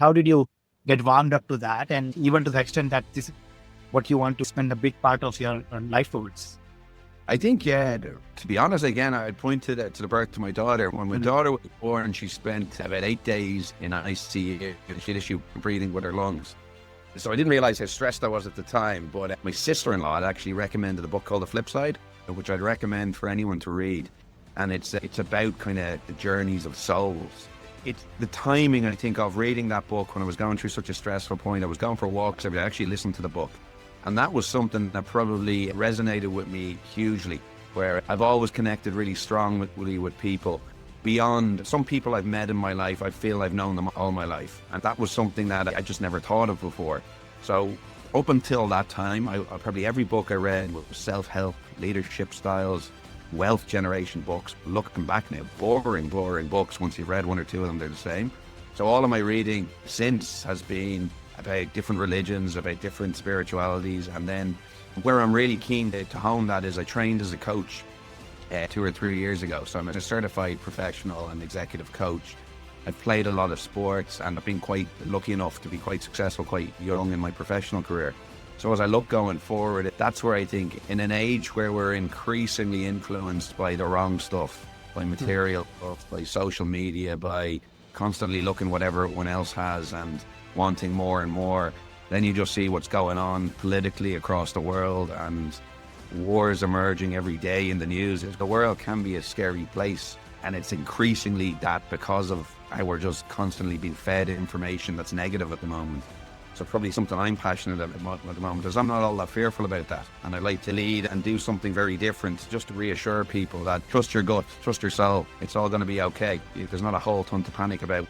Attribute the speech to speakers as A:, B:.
A: How did you get warmed up to that? And even to the extent that this is what you want to spend a big part of your life towards?
B: I think, yeah, to be honest, again, I'd point to the birth to my daughter. When my daughter was born, she spent about 8 days in ICU. She had issue breathing with her lungs. So I didn't realize how stressed I was at the time. But my sister-in-law had actually recommended a book called The Flip Side, which I'd recommend for anyone to read. And it's about kind of the journeys of souls. It's the timing, I think, of reading that book when I was going through such a stressful point. I was going for walks every day. I actually listened to the book. And that was something that probably resonated with me hugely, where I've always connected really strongly with people. Beyond some people I've met in my life, I feel I've known them all my life. And that was something that I just never thought of before. So up until that time, I probably every book I read was self-help, leadership styles, wealth generation books. Looking back now, boring books. Once you've read one or two of them, they're the same. So all of my reading since has been about different religions, about different spiritualities. And then where I'm really keen to hone that is I trained as a coach 2 or 3 years ago. So I'm a certified professional and executive coach. I've played a lot of sports and I've been quite lucky enough to be quite successful, quite young in my professional career. So as I look going forward, that's where I think in an age where we're increasingly influenced by the wrong stuff, by material stuff, by social media, by constantly looking what everyone else has and wanting more and more, then you just see what's going on politically across the world and wars emerging every day in the news. The world can be a scary place, and it's increasingly that because of how we're just constantly being fed information that's negative at the moment. So probably something I'm passionate about at the moment is I'm not all that fearful about that, and I'd like to lead and do something very different just to reassure people that trust your gut, trust your soul, it's all going to be okay. There's not a whole ton to panic about.